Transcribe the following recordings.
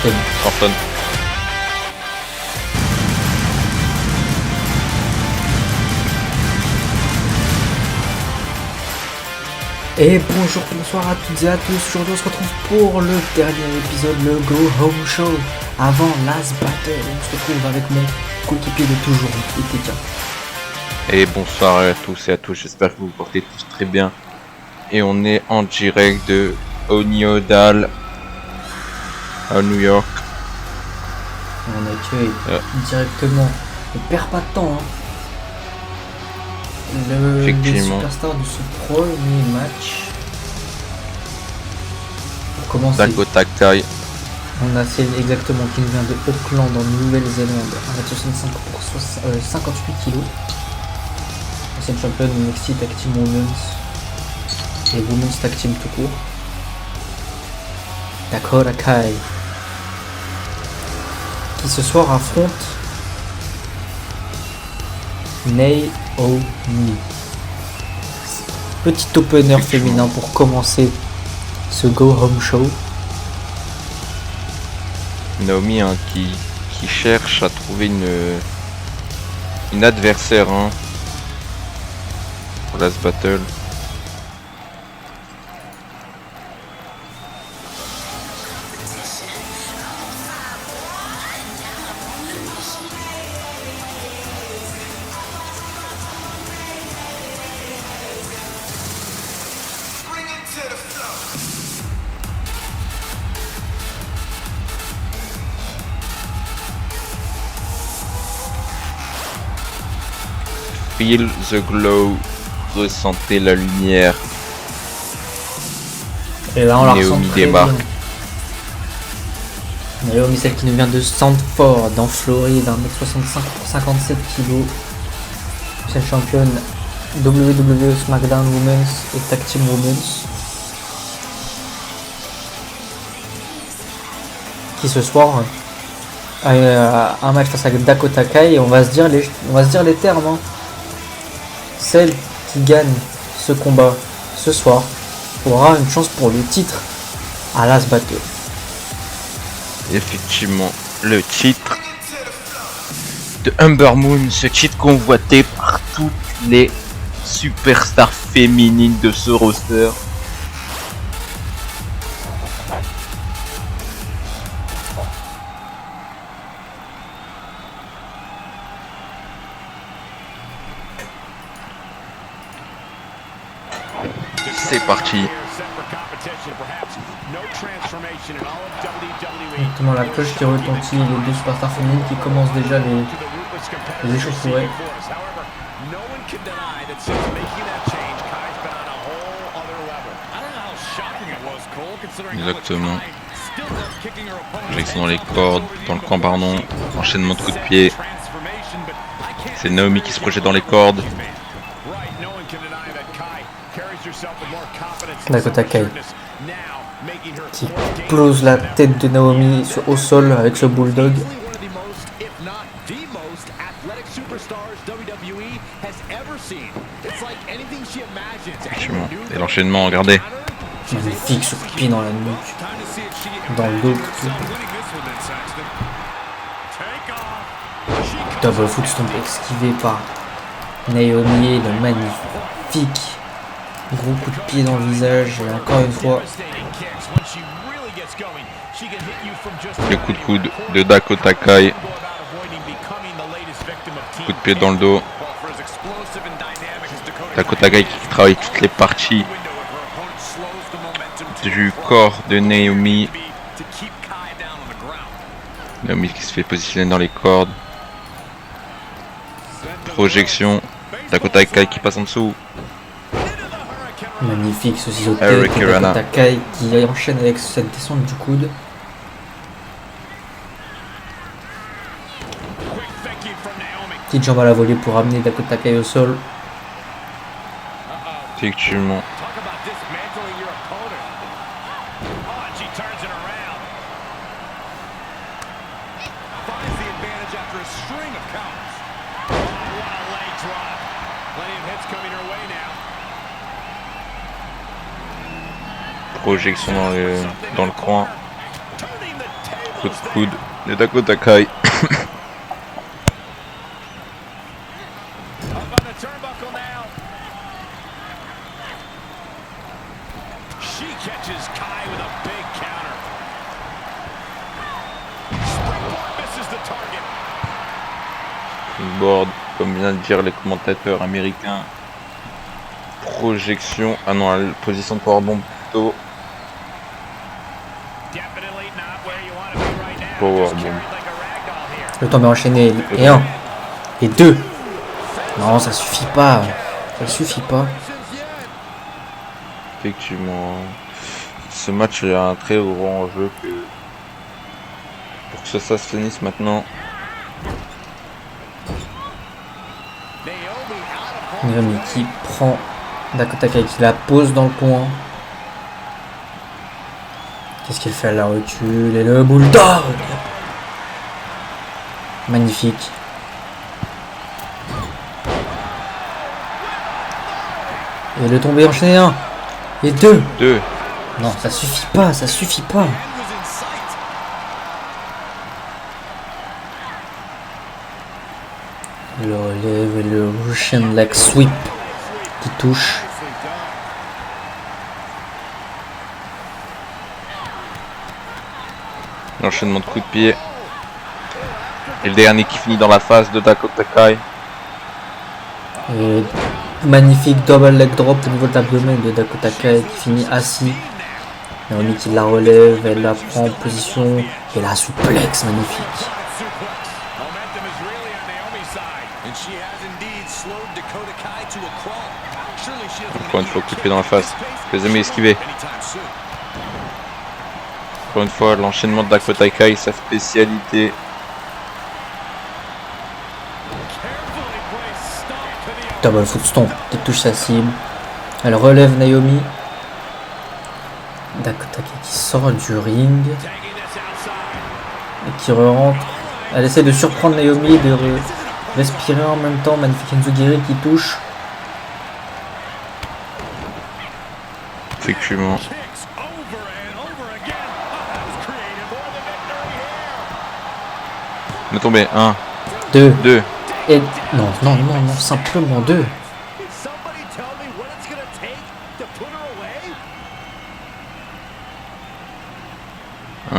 Thornton. Et bonjour, bonsoir à toutes et à tous. Aujourd'hui on se retrouve pour le dernier épisode, le Go Home Show, avant Last Battle. On se retrouve avec mon coéquipier de toujours, Etekia. Et bonsoir à tous et à tous, j'espère que vous vous portez tous très bien. Et on est en direct de Oniodal à New York. On accueille directement, ne perd pas de temps, hein. Les superstars de ce premier match. Pour commencer, Dakota Kai. on a celle exactement qui nous vient de Auckland en Nouvelle-Zélande, 1m65 pour 58 kg. Ancienne championne NXT Tag Team Women's et Women's Tag Team tout court. Dakota Kai qui ce soir affronte Naomi. Petit opener féminin pour commencer ce Go Home Show. Naomi hein, qui cherche à trouver une adversaire hein, pour Last Battle. Feel the glow, ressentez la lumière. Et là on la ressent Naomi très débarque. bien. Naomi, celle qui nous vient de Stanford en Floride, 1m65 pour 57 kg. Ancienne championne WWE SmackDown Women's et Tag Team Women's. Qui ce soir a un match face à Dakota Kai et on va se dire les termes. Hein. Celle qui gagne ce combat ce soir aura une chance pour le titre à Last Battle. Effectivement, le titre de Ember Moon, ce titre convoité par toutes les superstars féminines de ce roster. C'est parti. Exactement, la cloche qui retentit, les deux superstars féminines qui commencent déjà les échauffourées. Exactement. Injection dans les cordes, dans le camp pardon, enchaînement de coups de pied. C'est Naomi qui se projette dans les cordes. Dakota Kai qui explose la tête de Naomi au sol avec ce bulldog. Et l'enchaînement, regardez. Magnifique ce coup de pied dans la nuque, dans le dos. Double foot stomp esquivé par Naomi et le magnifique gros coup de pied dans le visage et encore une fois le coup de coude de Dakota Kai. Coup de pied dans le dos. Dakota Kai qui travaille toutes les parties du corps de Naomi. Naomi qui se fait positionner dans les cordes. Projection. Dakota Kai qui passe en dessous. Magnifique ce ciseau de tête de Dakota Kai qui enchaîne avec cette descente du coude. Petite jambe à la volée pour amener Dakota Kai au sol. Effectivement. Projection dans le coin. Coup de coude de Dakota Kai. Up on the turnbuckle now. She catches Kai with a big counter. Springboard misses the target. Board, comme vient de dire les commentateurs américains. Projection. Ah non, la position de powerbomb plutôt. Definitely not where you want to be right now. Powerbomb. Just carried like a ragdoll here. Le tomber enchaîné. Et un. Et deux. Non, ça suffit pas. Ça suffit pas. Effectivement. Ce match est un très gros enjeu que pour que ça se finisse maintenant. Naomi qui prend Dakota Kai, qui la pose dans le coin. Qu'est-ce qu'elle fait? Elle la recule. Et le bulldog. Magnifique. Et le tombé enchaîné 1. Et 2. 2. Non, ça suffit pas, ça suffit pas. Le relève et le Russian leg sweep qui touche. L'enchaînement de coups de pied. Et le dernier qui finit dans la face de Dakota Kai. Et magnifique double leg drop au niveau de l'abdomen de Dakota Kai qui finit assis. Naomi qui la relève, elle la prend en position et la souplex magnifique. Momentum is really on Naomi's side. And she has indeed slowed Dakota Kai to a crawl. Surely she doesn't Encore une fois, coup de pied dans la face. Les amis esquiver. anytime soon. Encore une fois, l'enchaînement de Dakota Kai, sa spécialité. Carefully placed stomp to the Double foot stomp qui touche sa cible. Elle relève Naomi. Dakota Kai qui sort du ring tagging this outside. et qui rentre. Elle essaie de surprendre Naomi, de respirer en même temps. Magnifique Enzugiri qui touche. Effectivement. Kicks over and over again. That was creative for the victory here. On est tombé. 1, 2 2. et... Non, non, non, non, simplement 2. Can somebody tell me what it's gonna take to put her away?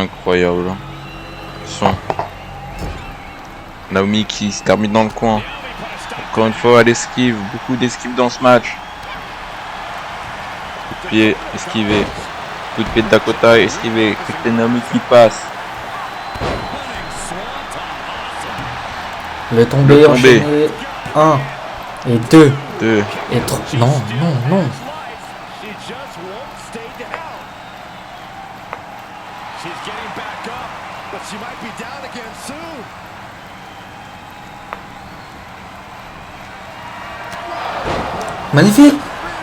Incroyable. Son. Naomi qui se termine dans le coin. Encore une fois, elle esquive. Beaucoup d'esquives dans ce match. Coup de pied, esquivé. Coup de pied de Dakota, esquivé. Coup de pied de Naomi qui passe. Le tombé Le tombé. enchaîné. 1 et 2 2. et 3. Non, non, non. She just won't stay down. She's getting back up, but she might be down again soon. Magnifique.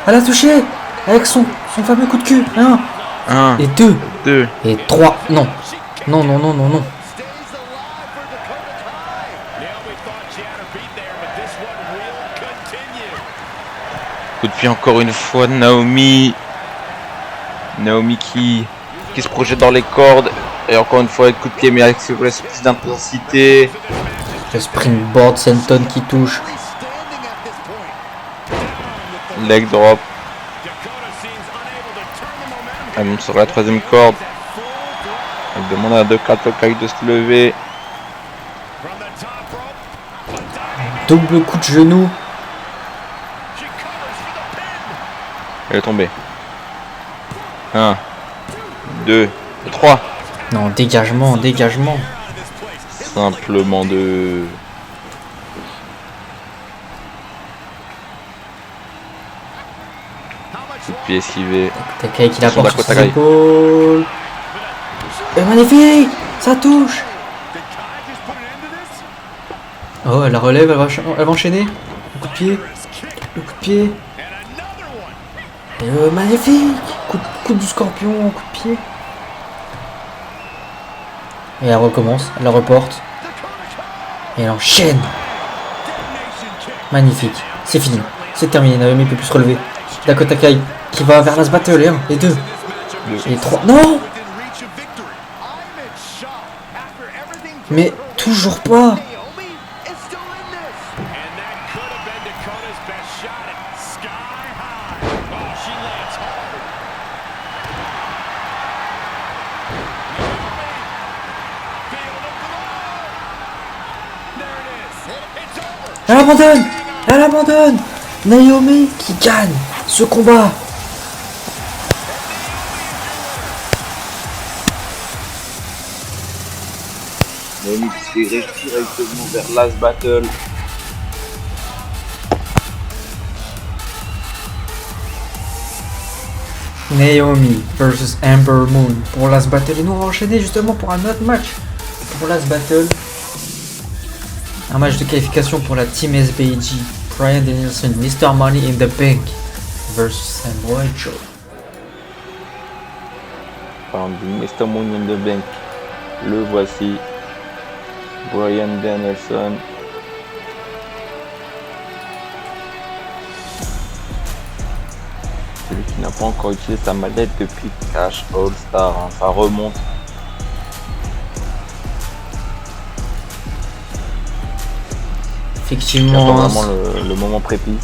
Elle a touché avec son fameux coup de cul. 1 1, et 2 2. et 3. Non. Non, non, non, non, non. Stays alive for Dakota Kai. Naomi thought she had her beat there, but this one will continue. Coup de pied encore une fois de Naomi. Naomi qui se projette dans les cordes. Et encore une fois, coup de pied, mais avec plus d'intensité. Le springboard Senton qui touche. Standing at this point. Leg drop. Dakota seems unable to turn the momentum. Elle monte sur la troisième corde. Elle demande à Dakota Kai de se lever. From the top rope, a diving Double coup de genou. she covers for the pin. Elle est tombée. 1, 2, 3. Non, dégagement, dégagement. Simplement de... Coup de pied esquivé. Takai qui la Sur porte sur Dakota ses Kai. épaules. Et magnifique. Ça touche. Did Kai just put an end to this? Oh, elle la relève, elle va enchaîner. Le coup de pied. Le coup de pied. And another one. Et magnifique. Coup du scorpion, coup de pied. Et elle recommence, elle la reporte. Et elle enchaîne. Magnifique. C'est fini. C'est terminé. Naomi ne peut plus se relever. Dakota Kai qui va vers la battle. Et 1 et 2 et 3. Non. Within reach of victory. I'm in shock. Mais toujours pas. Elle abandonne. Elle abandonne. Naomi qui gagne ce combat. Naomi qui se dirige directement vers Last Battle. Naomi versus Ember Moon pour Last Battle. Et nous on va enchaîner justement pour un autre match. Pour Last Battle. Un match de qualification pour la Team SBG. Bryan Danielson, Mr. Money in the Bank versus Samoa Joe. Parlant du Mr. Money in the Bank, le voici. Bryan Danielson. Celui qui n'a pas encore utilisé sa mallette depuis Cash All Star. Hein. Ça remonte. Effectivement, vraiment le moment précis.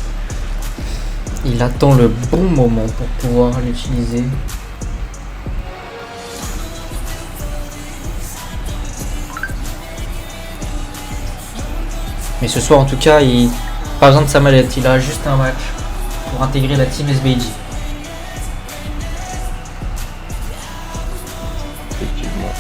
il attend le bon moment pour pouvoir l'utiliser. Mais ce soir en tout cas, il pas besoin de sa mallette, il a juste un match pour intégrer la Team SBG. Effectivement.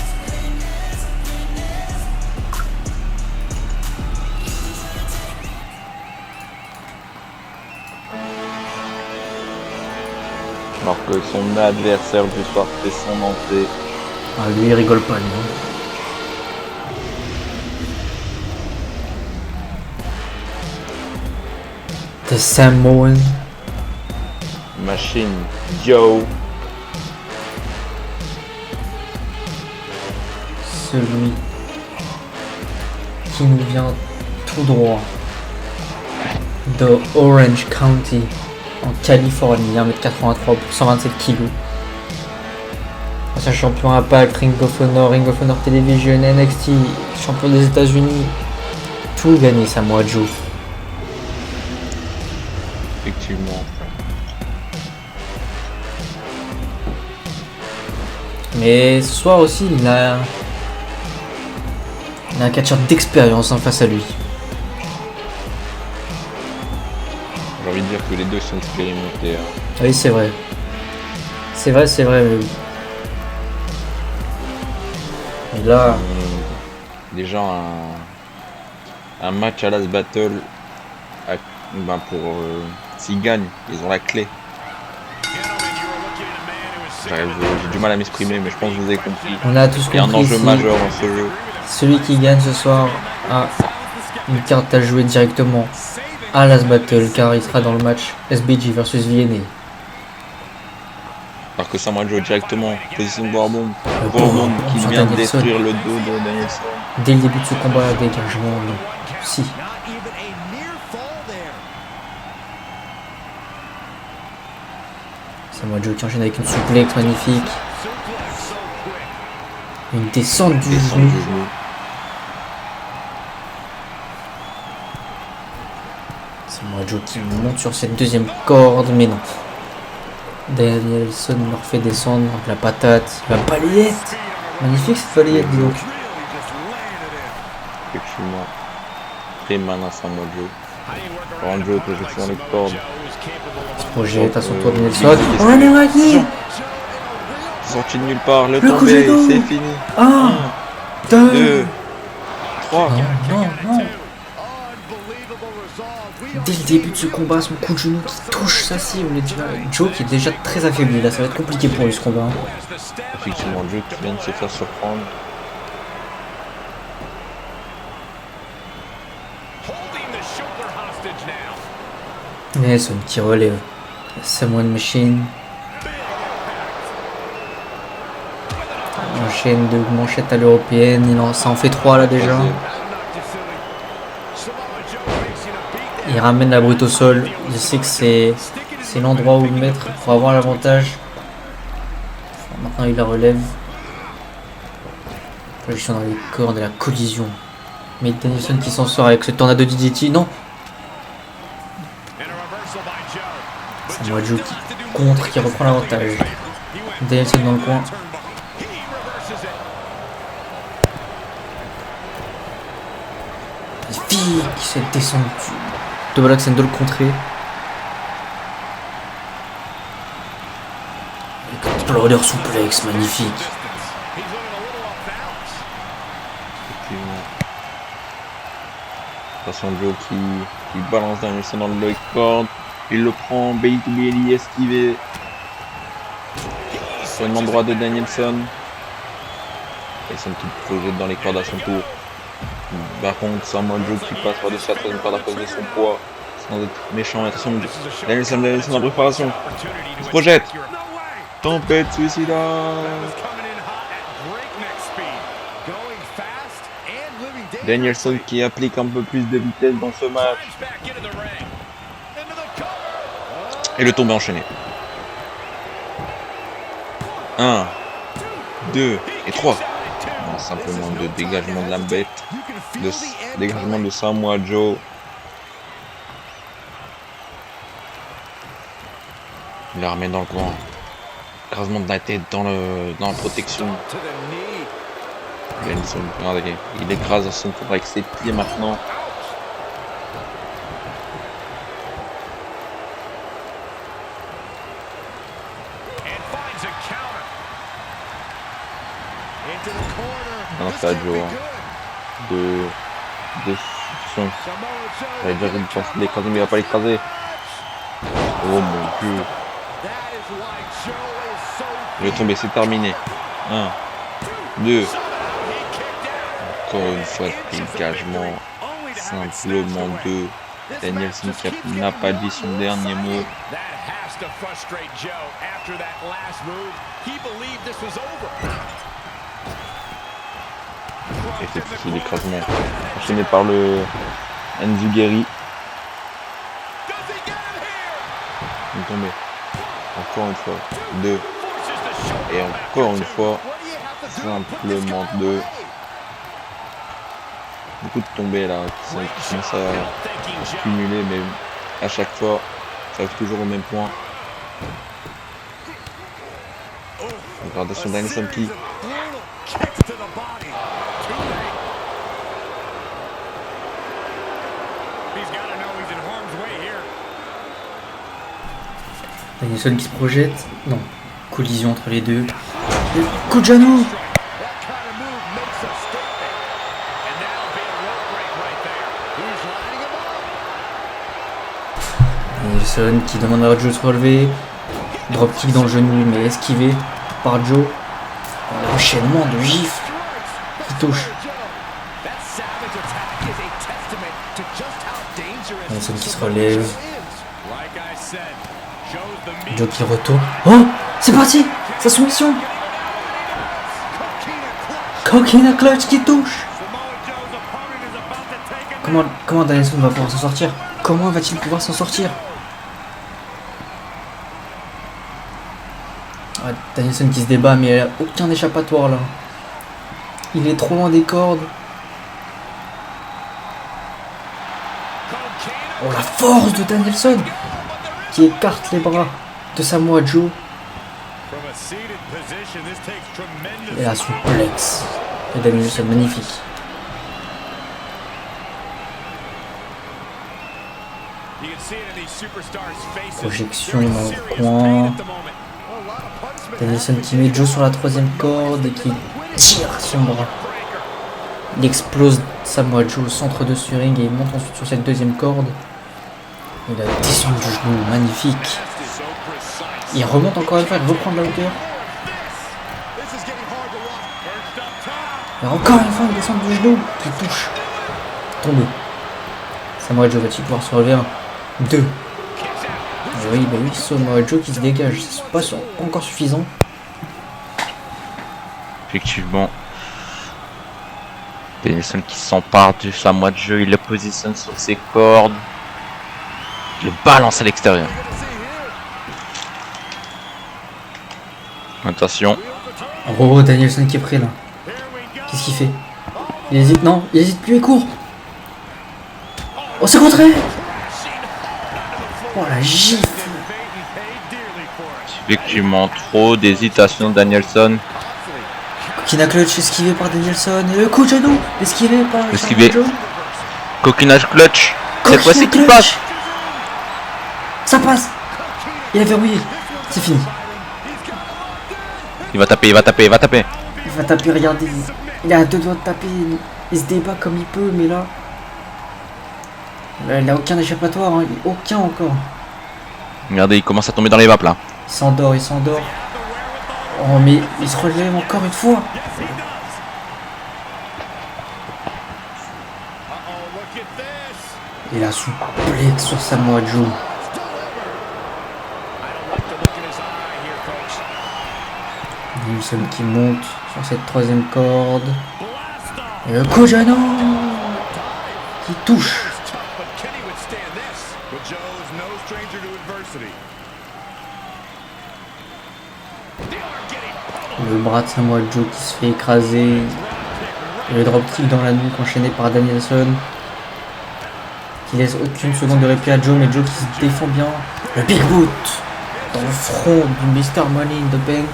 Alors que son adversaire du soir fait son entrée. Ah, lui il rigole pas lui. The Samoan Machine Joe. Celui qui nous vient tout droit de Orange County en Californie, 1m83 pour 127 kg. Ancien champion Impact, Ring of Honor Television, NXT, champion des États-Unis, tout gagné Samoa Joe. Effectivement. Mais ce soir aussi, il a un catcheur d'expérience en face à lui. J'ai envie de dire que les deux sont expérimentés. Hein. Oui, c'est vrai. C'est vrai. Mais là, Déjà un match à Last Battle. Pour s'ils gagnent, ils ont la clé. J'ai du mal à m'exprimer, mais je pense que vous avez compris. on a tous Il y a un compris enjeu ici. majeur dans ce jeu. Celui qui gagne ce soir a une carte à jouer directement à Last Battle car il sera dans le match SBG versus VNA. Alors que Samoa Joe directement, position de Warbomb. Bon, Warbomb qui sur vient de Danielson. détruire le dos de Danielson. Dès le début de ce combat, dégagement, non. Si. Samoa Joe qui enchaîne avec une souplex magnifique. Une descente du Descend genou. du genou. Samoa Joe qui monte sur cette deuxième corde, mais non. Danielson leur fait descendre avec la patate, la balayette. Magnifique cette balayette, dis donc. Effectivement. Très malin Samoa Joe. Samoa Joe projection les cordes. Se projette à son tour de Danielson. Oh, on est raqué. Sorti de nulle part, le Le coup de tombé, genou. c'est fini. 1, 2, 2, 3. non. Dès le début de ce combat, son coup de genou qui touche sa cible. Joe qui est déjà très affaibli, là ça va être compliqué pour lui ce combat. Effectivement, Joe qui vient de se faire surprendre. Nelson qui relève. Samoan Machine. Enchaîne de manchettes à l'européenne. Ça en fait 3 là déjà. Il ramène la brute au sol. Je sais que c'est l'endroit où le mettre pour avoir l'avantage. Maintenant il la relève. Projection dans les cordes et la collision. Mais Danielson qui s'en sort avec ce tornado de DDT. Non. Samoa Joe qui contre, qui reprend l'avantage. Danielson dans le coin. Magnifique cette descente de Black Sandal contré. Exploder souplex, magnifique. Attention Joe qui balance Danielson dans le cord. Il le prend, belly to belly, esquivé. Sur une main droite de Danielson. Danielson qui projette dans les cordes à son tour. Par contre, Samoa Joe qui passe par-dessus la troisième corde à cause de son poids. Sans être méchant, attention. Danielson en préparation. Il se projette. Tempête suicidaire. Danielson qui applique un peu plus de vitesse dans ce match. Et le tombé enchaîné. 1, 2 et 3. Non, simplement de dégagement de la bête. De dégagement de Samoa Joe. Il la remet dans le coin. Écrasement de la tête dans la protection. Regardez, il écrase son tour avec ses pieds maintenant. Non, c'est à Joe. De son. J'allais dire qu'il pense qu'il l'écraser, mais il va pas l'écraser. Oh mon dieu. Il est tombé, c'est terminé. 1, 2. Encore une fois, dégagement. Simplement 2. Danielson qui n'a pas dit son dernier mot. Et c'est tout l'écrasement. Enchaîné par le Enzuguri. Il est tombé. Encore une fois. 2. Et encore une fois. Simplement 2. Beaucoup de tombées là qui commencent à se cumuler, mais à chaque fois ça arrive toujours au même point. Attention Danielson qui Danielson qui se projette. Non. Collision entre les deux. Coup de genou. Danielson qui demande à Joe de se relever. Dropkick dans le genou mais esquivé par Joe. Enchaînement de gifles qui touche. Danielson qui se relève. Joe qui retourne. Oh, c'est parti. Sa soumission. Coquina clutch qui touche. Comment Danielson va pouvoir s'en sortir? Comment va-t-il pouvoir s'en sortir? Danielson qui se débat mais il n'y a aucun échappatoire là. Il est trop loin des cordes. Oh la force de Danielson qui écarte les bras de Samoa Joe. Et la souplex de Danielson, magnifique. Projection dans le coin. Danielson qui met Joe sur la troisième corde et qui tire son bras. Il explose Samoa Joe au centre de ce ring et il monte ensuite sur cette deuxième corde. Et la descente du genou, magnifique. Il remonte encore une fois, il reprend de la hauteur. Et encore une fois, une descente du genou qui touche. Tombé. Samoa Joe va-t-il pouvoir se relever? 1, 2. Oui, Samoa Joe qui se dégage, c'est pas encore suffisant. Effectivement. Danielson qui s'empare de Samoa Joe, il le positionne sur ses cordes. Il le balance à l'extérieur. Attention. Oh, Danielson qui est prêt là. Qu'est-ce qu'il fait? Il hésite, non, il hésite plus, il court. Oh, c'est contré. Oh, la gifle. Effectivement, trop d'hésitation de Danielson. Coquina clutch esquivé par Danielson. Et le coup de genou esquivé par Esquivé. Joe. Coquinage clutch. Cette fois-ci Coquina qui passe. clutch. Ça passe. Il a verrouillé. C'est fini. Il va taper, il va taper, il va taper. Il va taper, regardez. Il a à deux doigts de taper. Il se débat comme il peut, mais là... il a aucun échappatoire, hein. Aucun encore. Regardez, il commence à tomber dans les vapes là. Il s'endort, il s'endort. Oh, mais il se relève encore une fois. Il a souplex sur Samoa Joe. Wilson qui monte sur cette troisième corde. Et le coup de genou qui touche. Le bras de Samoa Joe qui se fait écraser. Et le dropkick dans la nuque enchaîné par Danielson. Qui laisse aucune seconde de répit à Joe, mais Joe qui se défend bien. Le big boot dans le front du Mr. Money in the Bank.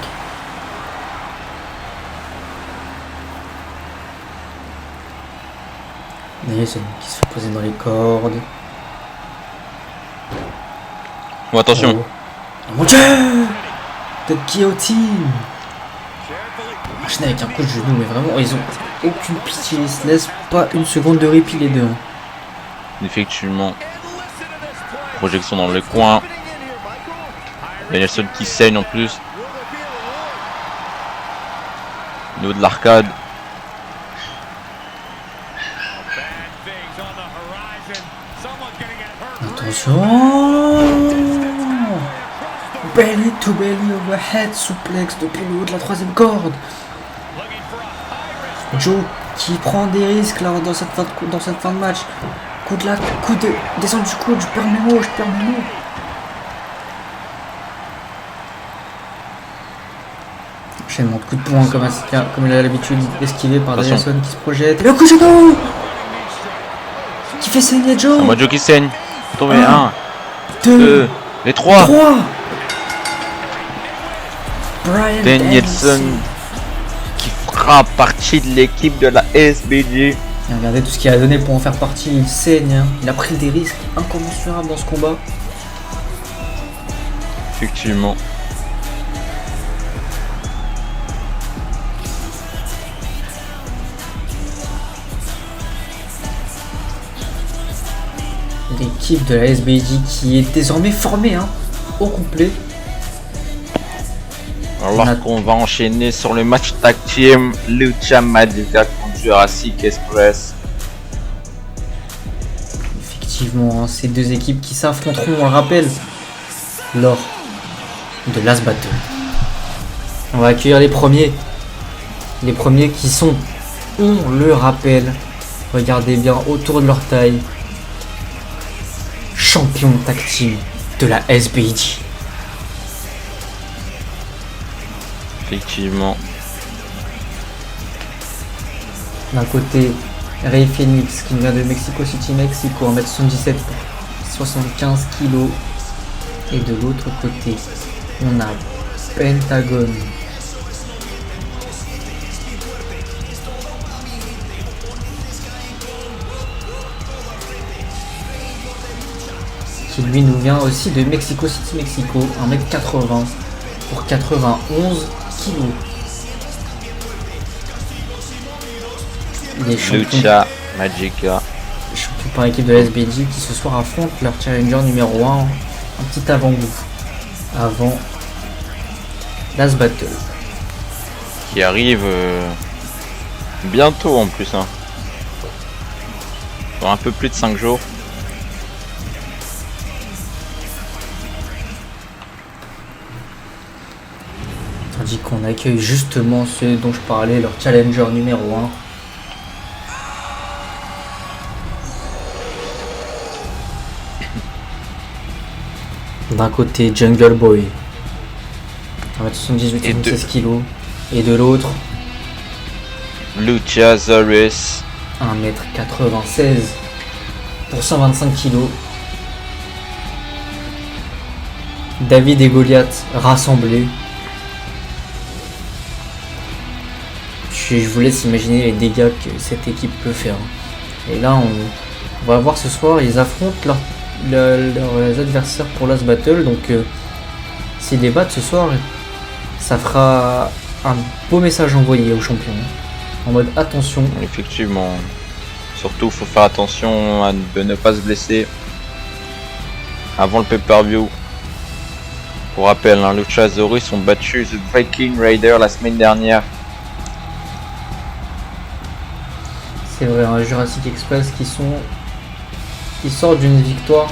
Danielson qui se fait poser dans les cordes. Oh, attention. Oh mon dieu! De guillotine! Enchaîné avec un coup de genou, mais vraiment, ils ont aucune pitié. Ils se laissent pas une seconde de répit les deux. Effectivement. Projection dans le coin. Danielson qui saigne en plus. Au niveau de l'arcade. Attention! Belly to belly overhead suplex depuis le haut de la troisième corde. Joe qui prend des risques là dans cette fin de match. Coup de descente du coude, je perds mes mots. Enchaînement de coup de poing comme il a l'habitude, esquivé par Danielson qui se projette. Et le coup de genou qui fait saigner Joe. Samoa Joe qui saigne. Tombé 1, 2 2 et 3. Brian Danielson qui fera partie de l'équipe de la SBG. Et regardez tout ce qu'il a donné pour en faire partie, il saigne, hein. Il a pris des risques incommensurables dans ce combat. Effectivement. L'équipe de la SBJ qui est désormais formée, hein, au complet. Alors qu'on va enchaîner sur le match tag team Lucha Magica contre Jurassic Express. Effectivement, hein, ces deux équipes qui s'affronteront, on le rappelle, lors de Last Battle. On va accueillir les premiers. Les premiers qui sont, on le rappelle, regardez bien autour de leur taille, champion tag team de la SBJ. Effectivement. D'un côté, Rey Phoenix qui vient de Mexico City, Mexico, 1m77 pour 75 kg. Et de l'autre côté, on a Pentagon. Qui lui nous vient aussi de Mexico City, Mexico, 1m80 pour 91 kg. Les champions, Lucha Magica. champions par équipe de la SBJ qui ce soir affrontent leur challenger numéro 1. Un petit avant-goût avant Last Battle. Qui arrive bientôt en plus. Hein. Dans un peu plus de 5 jours. Tandis qu'on accueille justement ceux dont je parlais, leur challenger numéro 1. D'un côté Jungle Boy, 1m78, 76 kg, et de l'autre Luchasaurus. 1m96 pour 125 kg. David et Goliath rassemblés. Je vous laisse imaginer les dégâts que cette équipe peut faire. Et là, on va voir ce soir, ils affrontent leurs adversaires pour Last Battle. Donc, s'ils débattent ce soir, ça fera un beau message envoyé aux champions. En mode attention. Effectivement. Surtout, faut faire attention de ne pas se blesser avant le pay-per-view. Pour rappel, Luchasaurus ont battu The Viking Raider la semaine dernière. C'est vrai, un Jurassic Express qui sort d'une victoire,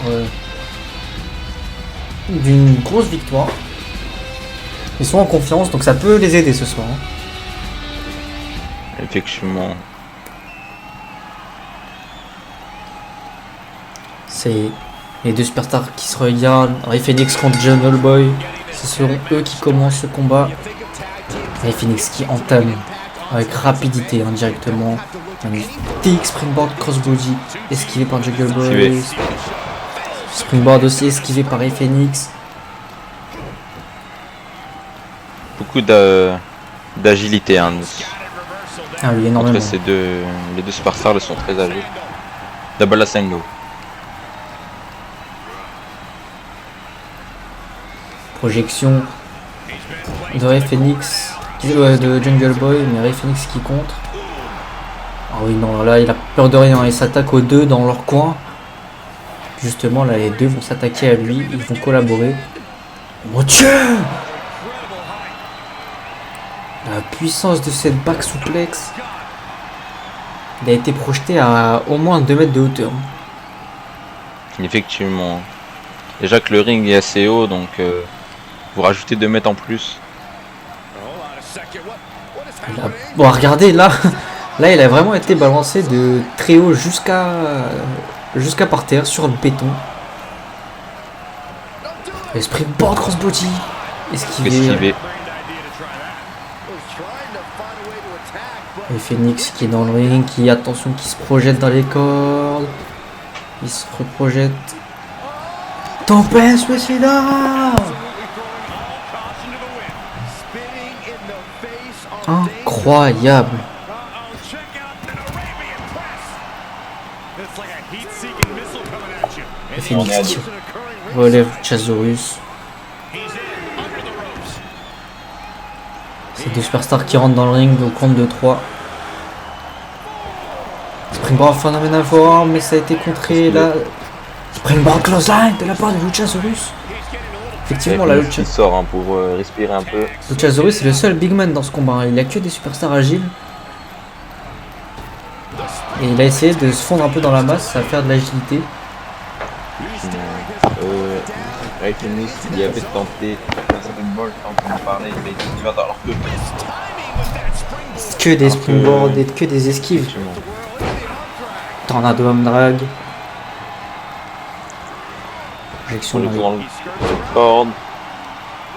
d'une grosse victoire. Ils sont en confiance, donc ça peut les aider ce soir. Effectivement. C'est les deux superstars qui se regardent. Ray Phoenix contre Jungle Boy. Ce seront eux qui commencent ce combat. Ray Phoenix qui entame avec rapidité indirectement. Un magnifique springboard crossbody esquivé par Jungle Boy. Springboard aussi esquivé par Ray Phoenix. Beaucoup d'agilité. Hein. Ah oui, énormément. Entre les deux superstars sont très agiles. Double Asengo. Projection de Ray Phoenix, de Jungle Boy, mais Ray Phoenix qui contre. Ah oui, non, là il a peur de rien, il s'attaque aux deux dans leur coin. Justement, là les deux vont s'attaquer à lui, ils vont collaborer. Mon Dieu! La puissance de cette back souplex. Il a été projeté à au moins 2 mètres de hauteur. Effectivement. Déjà que le ring est assez haut, donc vous rajoutez 2 mètres en plus. Bon, regardez là, là il a vraiment été balancé de très haut jusqu'à par terre sur le béton. Le springboard crossbody esquivé. Et Phoenix qui est dans le ring, qui attention, qui se projette dans les cordes. Il se reprojette. Tempest Suicida! Incroyable! Et Phoenix qui relève Luchasaurus. C'est deux superstars qui rentrent dans le ring au compte de 3. Springboard Phenomenal Forearm, mais ça a été contré là. Springboard Clothesline de la part de Luchasaurus. Effectivement, la Luchasaurus sort hein, pour respirer un peu. Luchasaurus est le seul big man dans ce combat. Il n'y a que des superstars agiles. Et il a essayé de se fondre un peu dans la masse, à faire de l'agilité. Ray Phoenix, il avait tenté un springboard quand on en parlait, il a été divers alors que des springboards et que des esquives. Tornado Home Drag. Projection le tour le corde.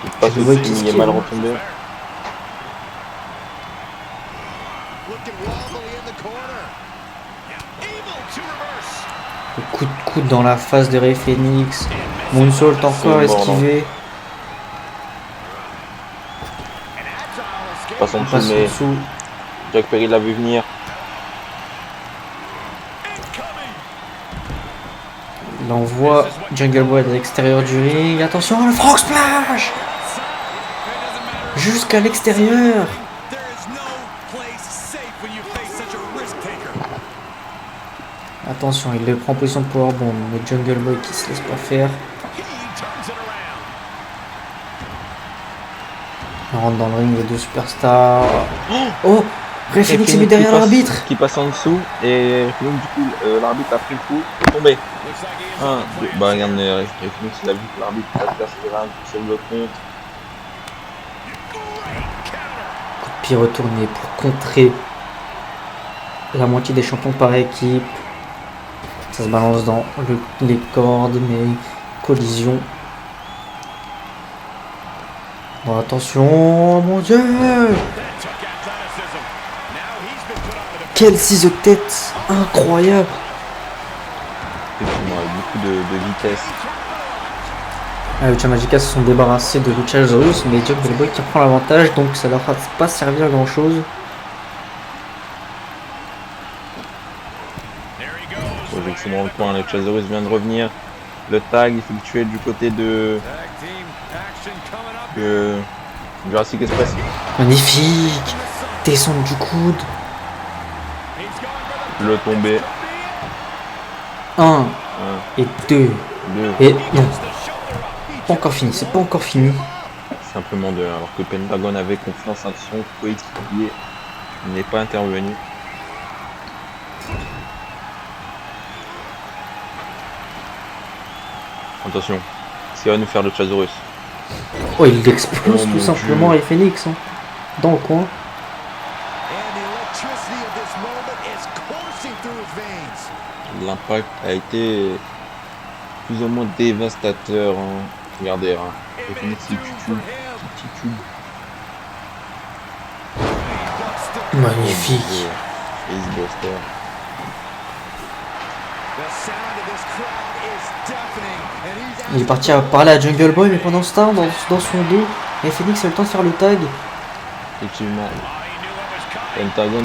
Il passe aussi, il est mal retombé. Le coup de coude dans la face de Ray Phoenix. Moonsault encore esquivé. Passe en dessous. Jack Perry l'a vu venir. Il envoie Jungle Boy à l'extérieur du ring. Attention, le frog splash! Jusqu'à l'extérieur. Attention, il le prend en position de powerbomb. Mais Jungle Boy qui se laisse pas faire. On rentre dans le ring, les deux superstars. Oh! Ray Phoenix est mis derrière l'arbitre. Qui passe en dessous et donc, du coup l'arbitre a pris le coup, il est tombé. 1, 2, bah regarde Ray Phoenix il a vu que l'arbitre a fait un sur le compte. Coup de pied retourné pour contrer la moitié des champions par équipe. Ça se balance dans les cordes, mais collision. Bon, attention, mon Dieu! Quelle scie de tête incroyable. Effectivement, avec beaucoup de vitesse. Ah, Lucha Magica se sont débarrassés de Luchasaurus, mais Jungle Boy qui reprend l'avantage, donc ça leur a pas servi à grand chose. Projection dans le coin, le Luchasaurus vient de revenir. Le tag effectué du côté de Jurassic Express. Magnifique. Descente du coude. Le tombé. 1 et 2. 2. Et non. Pas encore fini, c'est pas encore fini. Simplement 2. Alors que Pentagon avait confiance en son coéquipier. Il n'est pas intervenu. Attention. Ce qui va nous faire le Luchasaurus. Oh, il l'explose Oh, tout mon simplement Dieu. et Phoenix. Hein. Dans le coin. L'impact a été plus ou moins dévastateur. Hein. Regardez, hein. Le Phoenix il tue. Magnifique. Ace Buster. Il est parti à parler à Jungle Boy, mais pendant ce temps, dans son dos, et Phoenix a le temps de faire le tag. Effectivement. Pentagon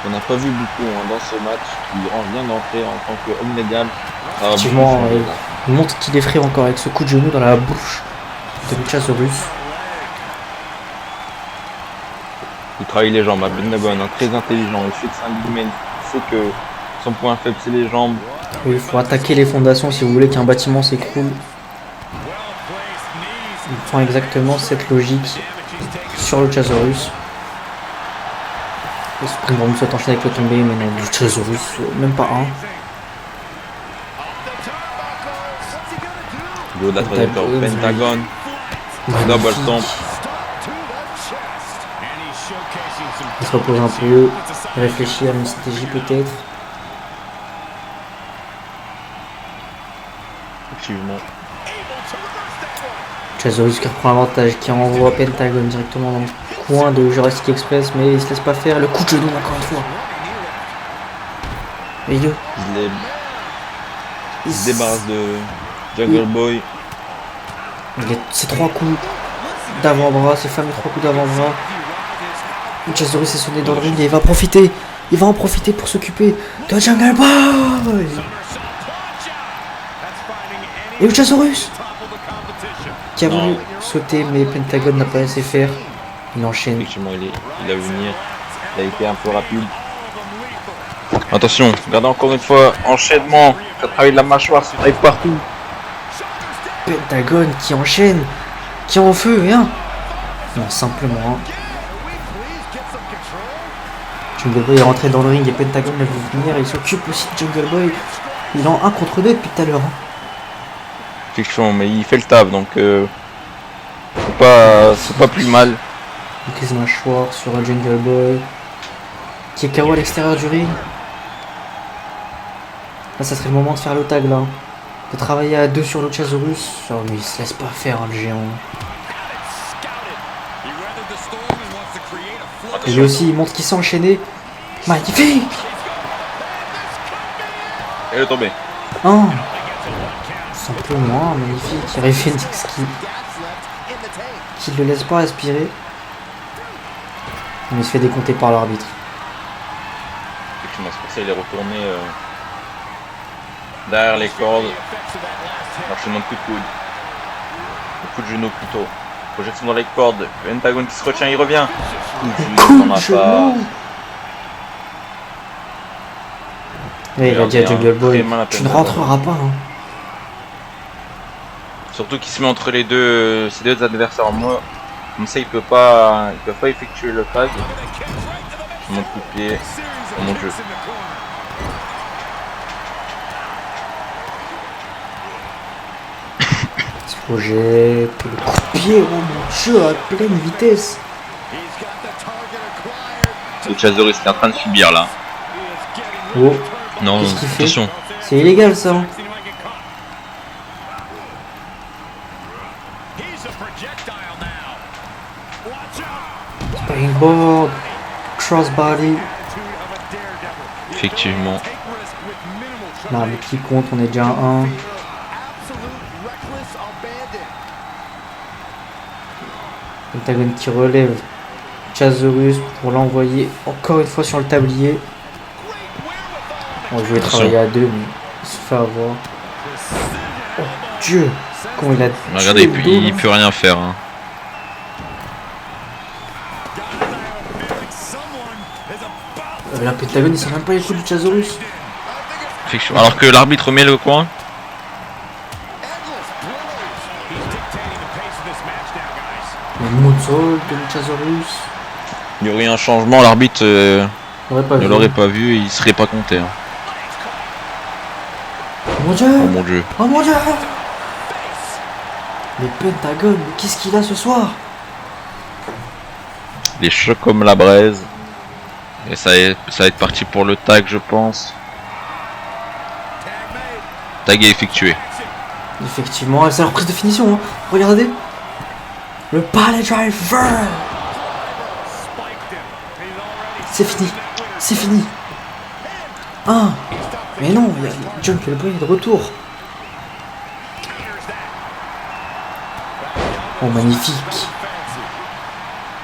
qu'on n'a pas vu beaucoup hein, dans ce match, qui vient d'entrer en tant qu'homme légal. Effectivement, il montre qu'il est frais encore avec ce coup de genou dans la bouche de Luchasaurus. Il travaille les jambes, Pentagon, hein, très intelligent. Il fait de Saint-Guimen, il sait que son point faible c'est les jambes. Oui, il faut attaquer les fondations si vous voulez qu'un bâtiment s'écroule. Il prend exactement cette logique sur Luchasaurus. Le Spring Bomb souhaite enchaîner avec le tombé, mais non, Luchasaurus, même pas un. Du haut de la trajectoire, Pentagon. Magnifique. Double stomp. Il se repose un peu, réfléchit à une stratégie peut-être. Effectivement. Luchasaurus qui reprend l'avantage, qui envoie Pentagon directement dans le coin de Jurassic Express, mais il se laisse pas faire. Le coup de genou encore une fois. Et yo. Il se débarrasse de Jungle Boy. Ces 3 coups d'avant-bras, ces fameux 3 coups d'avant-bras. Luchasaurus est sonné dans le ring et il va profiter. Il va en profiter pour s'occuper de Jungle Boy. Et Luchasaurus qui a voulu sauter, mais Pentagon n'a pas laissé faire. Il enchaîne. Effectivement, il a vu venir. Il a été un peu rapide. Attention, regardez encore une fois, enchaînement. Ça travaille de la mâchoire, ça travaille partout. Pentagon qui enchaîne, qui est en feu, hein. Non, simplement. Hein. Jungle Boy est rentré dans le ring et Pentagon l'a vu venir. Il s'occupe aussi de Jungle Boy. Il est en 1 contre 2 depuis tout à l'heure. Hein. Effectivement, mais il fait le taf, donc c'est pas plus mal. Une prise de mâchoire sur un Jungle Boy qui est KO à l'extérieur du ring. Là, ça serait le moment de faire le tag là. De travailler à 2 sur Luchasaurus. Oh, mais il se laisse pas faire hein, le géant. Et lui aussi, il montre qu'il s'est enchaîné. Magnifique. Et le tombé. Oh. Simplement, magnifique. Il y aurait Phoenix qui le laisse pas respirer. Mais il se fait décompter par l'arbitre. Effectivement, c'est pour ça qu'il est retourné derrière les cordes. L'enchaînement de coups de coude. Le coup de genou plutôt. Projection dans les cordes. Pentagon qui se retient, il revient. Coup On de a genou. pas. Oui, il a dit à Jungle Boy, tu ne rentreras pas. Hein. Surtout qu'il se met entre les deux, ces deux adversaires. Moi, comme ça, il peut pas effectuer le tag. Mon coup de pied, oh mon dieu. Projet, le coup de pied, oh mon dieu, à pleine vitesse. Le Luchasaurus est en train de subir là. Oh, Non, qu'est-ce qu'il fait? attention. C'est illégal ça. Hein. Springboard, crossbody. Effectivement. L'arbitre qui compte, on est déjà à 1. Pentagone qui relève Chazorus pour l'envoyer encore une fois sur le tablier. On voulait travailler à 2, mais il se fait avoir. Oh Dieu, comment il a Regardez, tué le dos, il peut rien faire. Hein. La Pentagone, il sent même pas les coups du Chazorus. Effectivement. Alors que l'arbitre met le coin. Le moonsault de Chazorus. Il y aurait un changement, l'arbitre ne l'aurait pas vu et il serait pas compté. Hein. Mon Dieu! Oh mon Dieu. Oh mon Dieu! Mais Pentagone, mais qu'est-ce qu'il a ce soir? Les chocs comme la braise. Et ça va être parti pour le tag, je pense. Tag est effectué. Effectivement, c'est la reprise de finition. Hein. Regardez. Le pallet driver. C'est fini. C'est fini. Ah. Mais non, il y a John Calabria de retour. Oh, magnifique.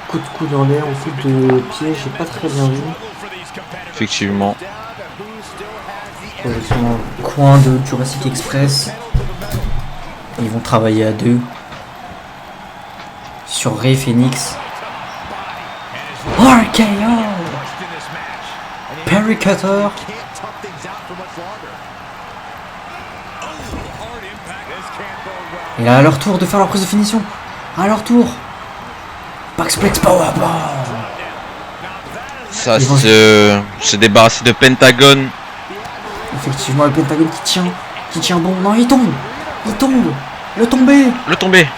Coup de coude en l'air, coup de pied, j'ai pas très bien vu. Effectivement. Projection dans le coin de Jurassic Express. Ils vont travailler à 2 sur Rey Fenix. RKO. Perry Cutter. Et là, à leur tour de faire leur prise de finition. À leur tour. Backsplex Powerbomb. Ça se débarrasser de Pentagone. Effectivement, le Pentagone qui tient bon. Non, il tombe. Il tombe. Le tombé. Le tombé.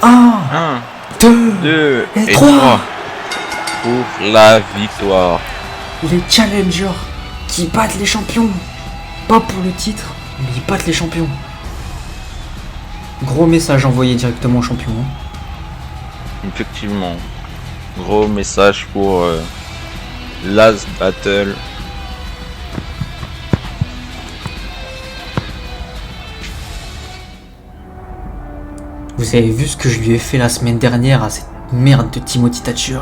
1, 1, 2 et 3. Pour la victoire. Les challengers qui battent les champions. Pas pour le titre, mais ils battent les champions. Gros message envoyé directement aux champions. Hein. Effectivement. Gros message pour Last Battle. Vous avez vu ce que je lui ai fait la semaine dernière à cette merde de Timothy Thatcher?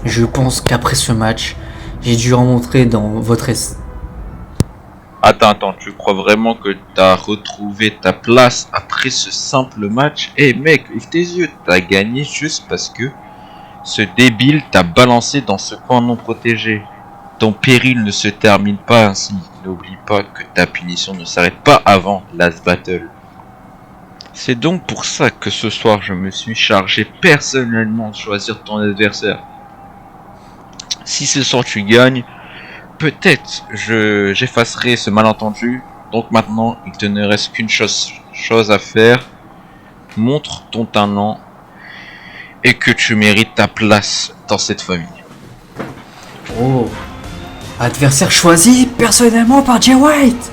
Je pense qu'après ce match, j'ai dû remontrer dans votre Attends, tu crois vraiment que t'as retrouvé ta place après ce simple match? Eh mec, ouvre tes yeux, t'as gagné juste parce que ce débile t'a balancé dans ce coin non protégé. Ton péril ne se termine pas ainsi. N'oublie pas que ta punition ne s'arrête pas avant Last Battle. C'est donc pour ça que ce soir je me suis chargé personnellement de choisir ton adversaire. Si ce soir tu gagnes, peut-être j'effacerai ce malentendu. Donc maintenant, il te ne reste qu'une chose à faire. Montre ton talent et que tu mérites ta place dans cette famille. Oh, adversaire choisi personnellement par Jay White.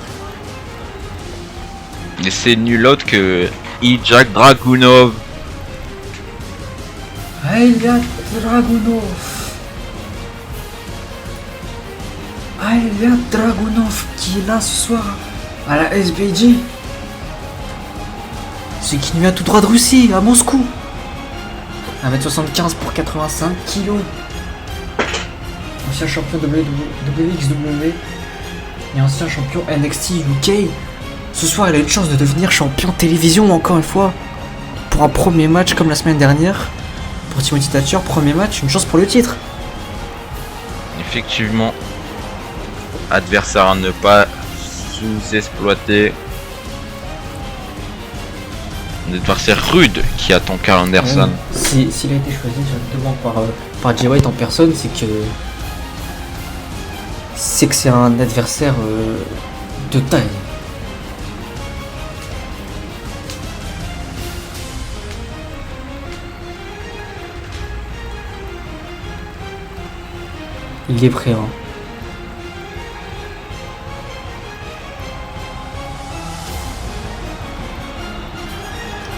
Et c'est nul autre que Ilya Dragunov. Ilya Dragunov qui est là ce soir à la SBJ. C'est qui nous vient tout droit de Russie, à Moscou. 1m75 pour 85 kg. Ancien champion WXW et ancien champion NXT UK. Ce soir, il a une chance de devenir champion télévision encore une fois. Pour un premier match comme la semaine dernière. Pour Timothy Thatcher, premier match, une chance pour le titre. Effectivement. Adversaire à ne pas sous-exploiter. Un adversaire rude qui attend Carl Anderson. S'il a été choisi directement par Jay White en personne, c'est que c'est un adversaire de taille. Il est prêt, hein.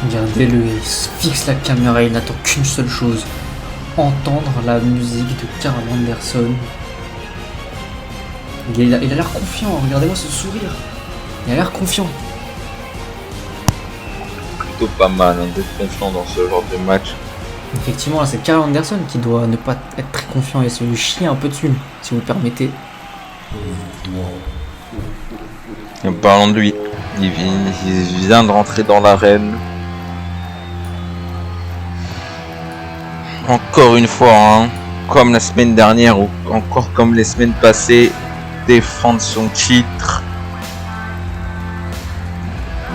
Regardez-le, il fixe la caméra, il n'attend qu'une seule chose. entendre la musique de Carl Anderson. Il a l'air confiant, regardez-moi ce sourire. Il a l'air confiant. Plutôt pas mal hein, d'être confiant dans ce genre de match. Effectivement, là, c'est Carl Anderson qui doit ne pas être très confiant et se chier un peu dessus, si vous le permettez. En parlant de lui, il vient de rentrer dans l'arène. Encore une fois, hein, comme la semaine dernière ou encore comme les semaines passées, défendre son titre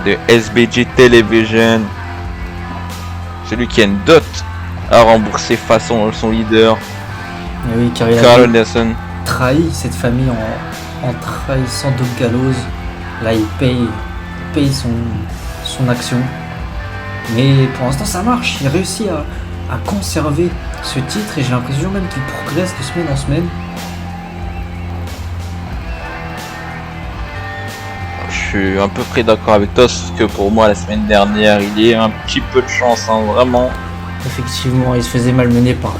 de SBG Television. Celui qui a une dot à rembourser façon son leader, Et oui, car il Carl a Anderson. trahi cette famille en trahissant Doug Gallows. Là, il paye son action. Mais pour l'instant, ça marche. Il réussit à conserver ce titre et j'ai l'impression même qu'il progresse de semaine en semaine. Je suis à peu près d'accord avec toi, sauf que pour moi la semaine dernière il y a un petit peu de chance, hein, vraiment. Effectivement, il se faisait malmener par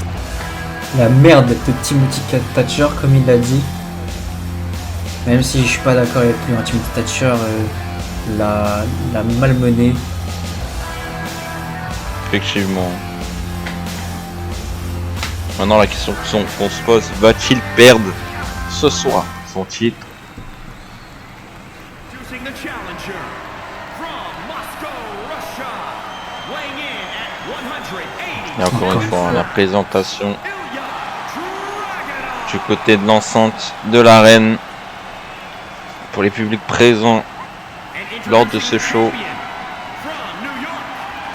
la merde de Timothy Thatcher, comme il l'a dit. Même si je suis pas d'accord avec lui, hein, Timothy Thatcher l'a malmené. Effectivement. Maintenant la question qu'on se pose, va-t-il perdre ce soir son titre? Introducing the challenger from Moscow, Russia, weighing in at 180. Et encore une fois, la présentation Ilya Dragunov. du côté de l'enceinte de l'arène pour les publics présents And lors de ce show. champion from New York,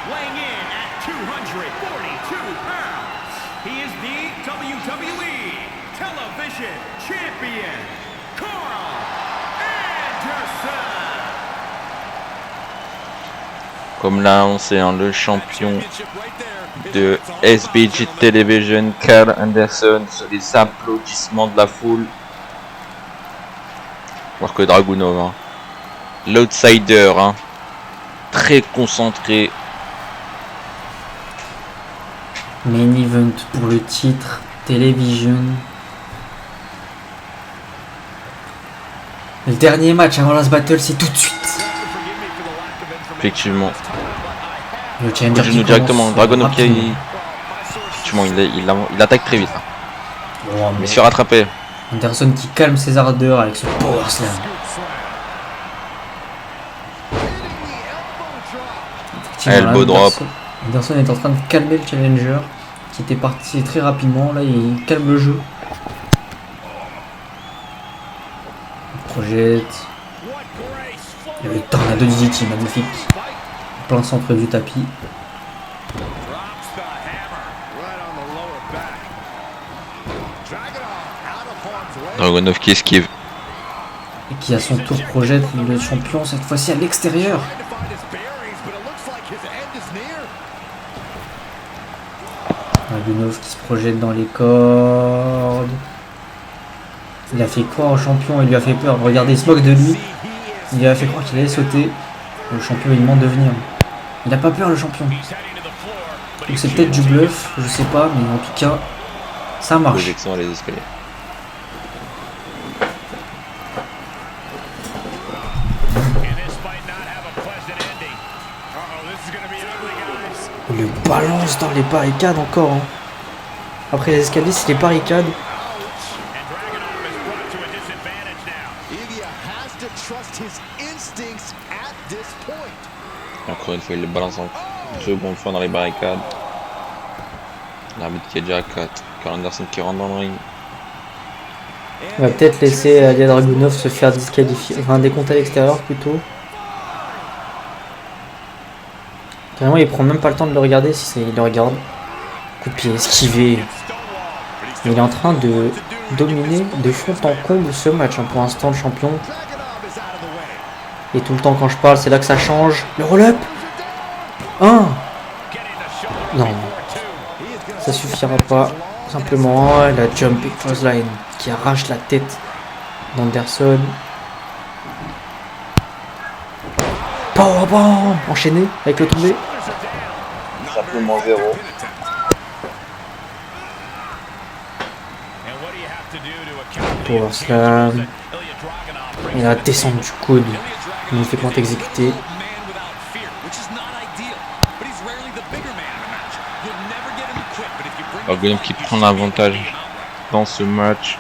weighing in at 242 pounds. He is the WWE Television Champion, Carl Anderson. Comme l'a annoncé hein, le champion de SBG Television, Carl Anderson, sur les applaudissements de la foule. Alors que Dragunov, hein, l'outsider, hein, très concentré. Main event pour le titre Television. Le dernier match avant Last Battle, c'est tout de suite. Effectivement, Le challenger qui nous directement, commence Dragunov qui rapidement. effectivement, il attaque très vite, hein. Oh, mais Mais se rattraper. Anderson qui calme ses ardeurs avec son power slam. Effectivement, Elbow là, drop. Anderson est en train de calmer le challenger qui était parti très rapidement. Là, il calme le jeu. Il projette. Il y a le tornado DDT magnifique. En plein centre du tapis. Drops the hammer right on the lower back. Dragunov out of harm's way. Dragunov qui esquive. Et qui à son tour projette le champion cette fois-ci à l'extérieur. Trying to find his bearings, but it looks like his end is near. Dragunov qui se projette dans les cordes. Il a fait croire au champion, il lui a fait peur. Regardez, il se moque de lui. Il lui a fait croire qu'il allait sauter. Le champion lui demande de venir. Il n'a pas peur le champion. He's heading to the floor, but Donc c'est peut-être du bluff, je sais pas, mais en tout cas, ça marche. Projection à les escaliers. and this might not have a pleasant ending. Uh-oh, this is gonna be ugly, guys. Il le balance dans les barricades encore. Hein. Après les escaliers, c'est les barricades. And Dragunov is brought to a disadvantage now. Ilya has to trust his instincts at this point. Encore une fois, il le balance en seconde fois dans les barricades. L'arbitre qui est déjà à 4. Carl Anderson qui rentre dans le ring. On va peut-être laisser Ilya Dragunov se faire disqualifier. Enfin, un décompte à l'extérieur plutôt. Carrément, il prend même pas le temps de le regarder si il le regarde. Coup de pied esquivé. Il est en train de dominer de fond en comble ce match. Hein. Pour l'instant, le champion. Dragunov is out of the way. Et tout le temps, quand je parle, c'est là que ça change. Le roll-up 1. Getting the shoulder Non, before two. He is gonna ça suffira pas. Simplement, la jumping clothesline qui arrache la tête d'Anderson. Powerbomb enchaîné avec le tombé. Simplement 0. Power slam. Et la descente du coude. Magnifiquement exécuté. Dragunov qui prend l'avantage dans ce match.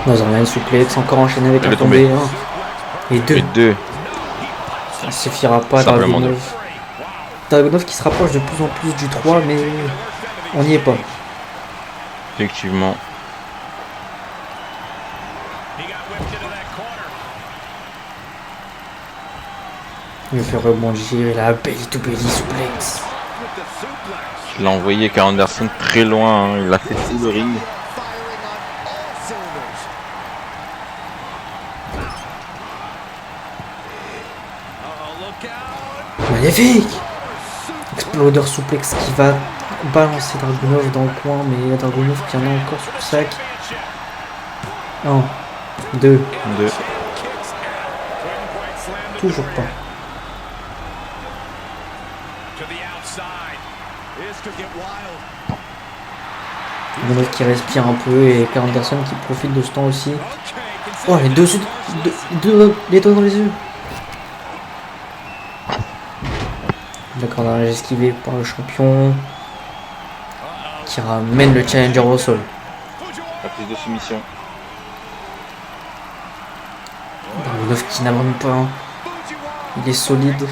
Nazarian souplex, encore enchaîné avec Elle un est tombée. tombé. Et deux. Et 2. Ça suffira pas, Simplement Dragunov. Dragunov qui se rapproche de plus en plus du 3, mais on n'y est pas. Effectivement. Il me fait rebondir, il a belly to belly suplex. Il l'a envoyé Karl Anderson très loin, hein. Il a fait tout le ring. Magnifique! Exploder suplex qui va balancer Dragunov dans le coin, mais il y a Dragunov qui en a encore sur le sac. 1, 2, 2. toujours pas. Dragunov qui respire un peu et Karl Anderson qui profite de ce temps aussi. Oh, les deux les doigts dans les yeux. D'accord, on a esquivé par le champion qui ramène le challenger au sol. La prise de soumission. Dragunov qui n'abandonne pas. Il est solide.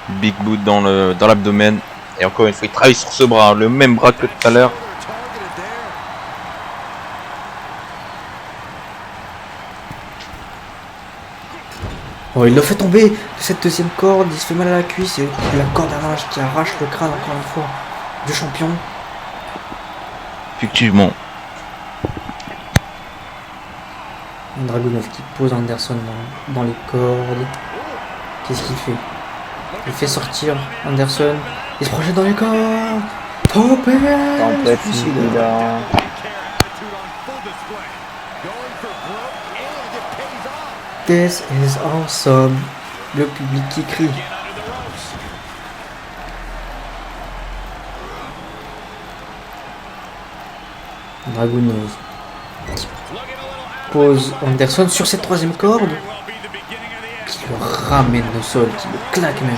Big boot dans l'abdomen. Et encore une fois, il travaille sur ce bras, le même bras que tout à l'heure. Oh, il le fait tomber de cette deuxième corde, il se fait mal à la cuisse et la corde à linge qui arrache le crâne encore une fois du champion. Effectivement. Dragunov qui pose Anderson dans les cordes. Qu'est-ce qu'il fait? Il fait sortir Anderson. Il se projette dans les cordes. Topé! This is awesome. Le public qui crie. Dragunov qui pose Anderson sur cette troisième corde. Qui le ramène au sol, qui le claque même.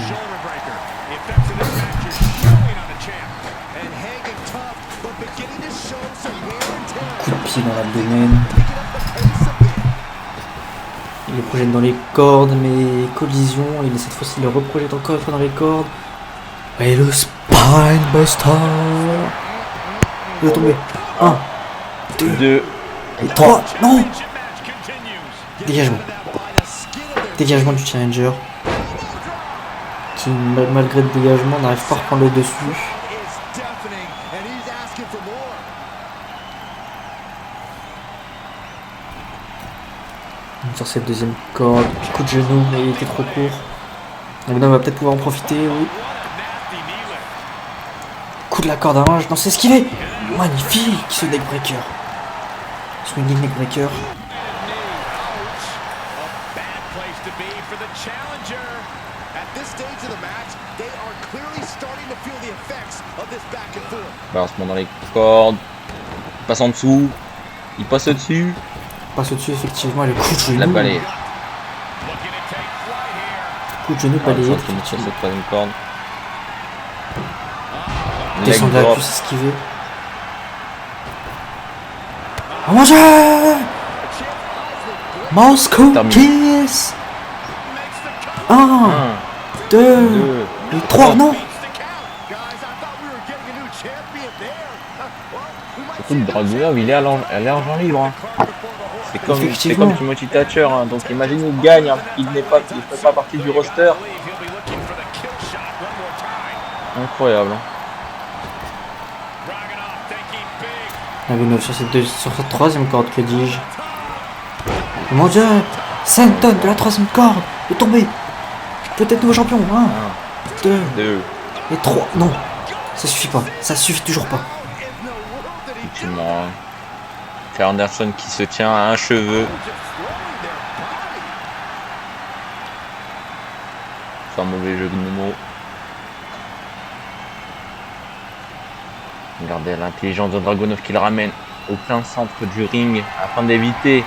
Coup de pied dans l'abdomen. Il le projette dans les cordes, mais collision. Il cette fois-ci le reprojette encore une fois dans les cordes. Et le Spine Buster. Il va tomber. 1, 2 et 3. Non! Dégagement. Dégagement du challenger. Qui, malgré le dégagement, n'arrive pas à reprendre le dessus. Sur cette deuxième corde, coup de genou, mais il était trop court. Donc on va peut-être pouvoir en profiter, oui. Coup de la corde à linge, non, c'est esquivé. Magnifique ce neckbreaker. Swinging neckbreaker. Balancement dans les cordes. Il passe en dessous. Il passe au-dessus. Passe au-dessus, effectivement, le coup de genou. La balayée. Coup de genou balayé. Sur cette troisième corde. Descendre la cuisse esquivée. Oh mon dieu! Moscow Kiss! 1, 2 et 3, non! Surtout que Dragunov, il est à l'argent libre. Hein. C'est comme Timothy Thatcher. Hein. Donc imagine il gagne, hein, il ne fait pas partie du roster. Incroyable. Hein. Dragunov sur cette troisième corde, que dis-je? Oh mon dieu! Senton de la troisième corde est tombé! Peut-être nouveau champion. 1, 2 et 3. Non! Ça suffit pas. Ça suffit toujours pas. Effectivement. Karl Anderson qui se tient à un cheveu. un mauvais jeu de mots. Regardez l'intelligence de Dragunov qui le ramène au plein centre du ring afin d'éviter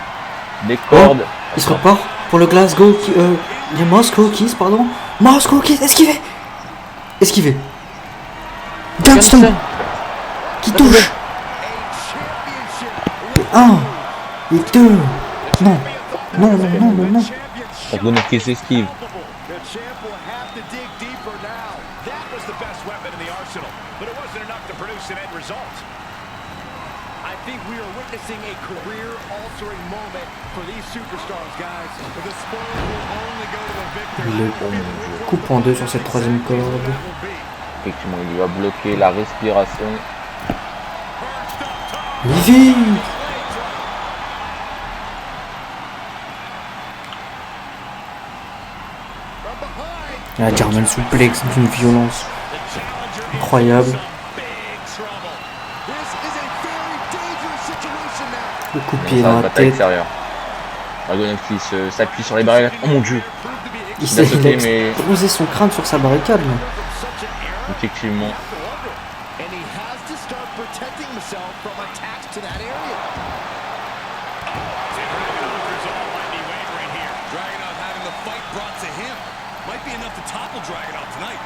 des cordes. Il se repart pour le Glasgow, les Moscow Kiss, pardon. Moscow Kiss, esquivé. Gunston qui touche. Et 1 et 2. Non. Dragunov qui s'esquive. The champ will have to dig deeper now. That was the best weapon in the arsenal, but it wasn't enough to produce an end result. I think we are witnessing a career-altering moment for these superstars, guys. The spoil will only go to the victor. Il le coupe en deux sur cette troisième corde. Effectivement, il lui a bloqué la respiration. Livy. La German suplex d'une violence incroyable. Le coup de pied dans la bataille tête. extérieure. Dragunov qui s'appuie sur les barrières. Oh mon dieu! Il Il a sauté, a mais- explosé son crâne sur sa barricade. Là. Effectivement. And he has to start protecting himself from attacks to that area. Dragunov having the fight brought to him. Might be enough to topple Dragunov tonight.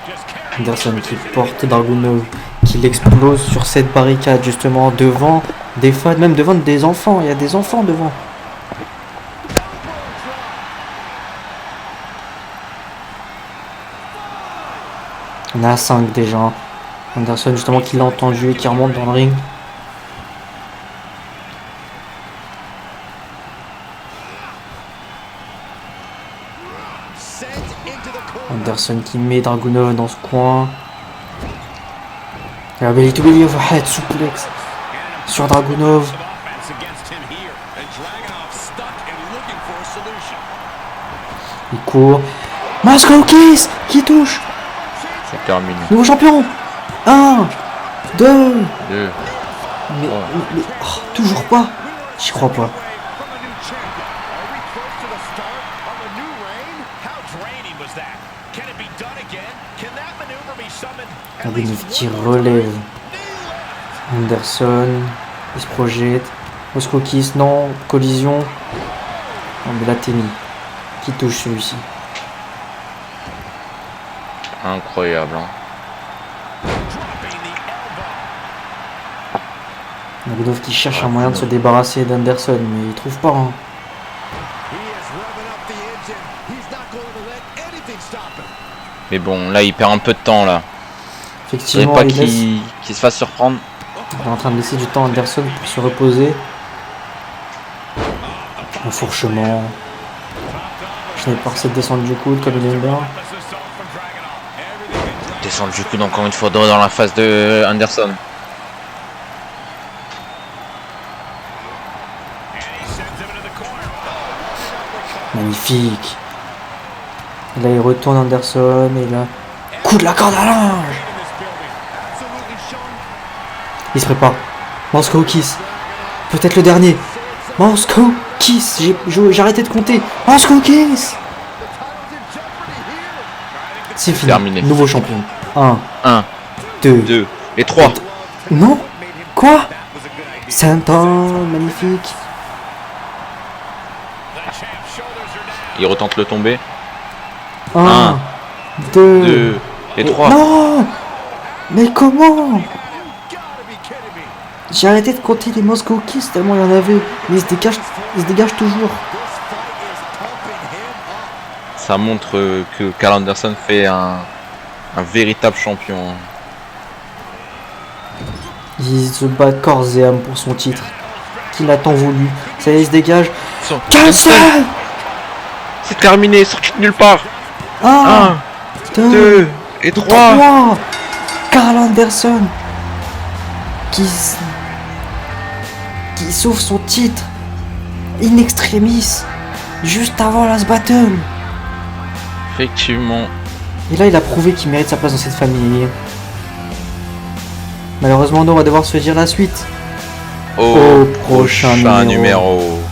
Just carry Anderson qui porte Dragunov, qui l'explose sur cette barricade justement devant des fans, même devant des enfants. Il y a des enfants devant. On a 5 déjà. Anderson justement qui l'a entendu et qui remonte dans le ring. Sent into the corner. Anderson qui met Dragunov dans ce coin. La belly to belly overhead suplex sur Dragunov. offense against him here. And Dragunov stuck and looking for a solution. Il court. Moscow Kiss qui touche. C'est terminé. Nouveau champion. 1, 2. 2. Mais oh, toujours pas. J'y crois pas. From a new champion. Are we close to the start of a new reign? How draining was that? Can it be done again? Can that maneuver be summoned? At least Dragunov qui one more relève. time? Anderson. Il se projette. Moscow Kiss, non. Collision. Non, mais là t'es mis. Qui touche celui-ci. Incroyable. Hein. Dropping the elbow. Dragunov qui cherche un moyen de se débarrasser d'Anderson, mais il trouve pas. Hein. He is revving up the engine. He's not going to let anything stop him. Mais bon, là il perd un peu de temps là. Je voudrais Effectivement, pas il, laisse- qu'il se fasse surprendre. il est en train de laisser du temps à Anderson pour se reposer. Enfourchement. Je n'ai pas cette descente du coude comme il aime bien. This assault from Dragunov. Everything been Descendre du coude encore une fois dans la face de Anderson. and he sends him into the corner. Magnifique. Et là, il retourne Anderson et là, coup de la corde à linge. In this building. Absolutely shown. Il se prépare. Moscow Kiss. Peut-être le dernier. Moscow Kiss. J'ai arrêté de compter. Moscow Kiss. C'est fini. Terminé. Nouveau champion. 1, 1, 2. 2 et 3. Non. Quoi? Santon, magnifique. The champ's shoulders are down. Il retente le tomber. 1, 2. 2 et 3. Non. Mais comment? Gotta be kidding me. J'ai arrêté de compter les Moscow Kiss tellement il y en avait. Mais ils se dégagent toujours. Ça montre que Carl Anderson fait un véritable champion. Il se bat corps et âme pour son titre. Qu'il a tant voulu. Ça y est, il se dégage. Cancel. C'est terminé, sorti de nulle part. 1, 1, 2, 2 et 3. 3. Carl Anderson. Qui sauve son titre. In extremis. Juste avant Last Battle. Effectivement. Et là, il a prouvé qu'il mérite sa place dans cette famille. Malheureusement, nous, on va devoir se dire la suite. Au prochain prochain numéro. numéro.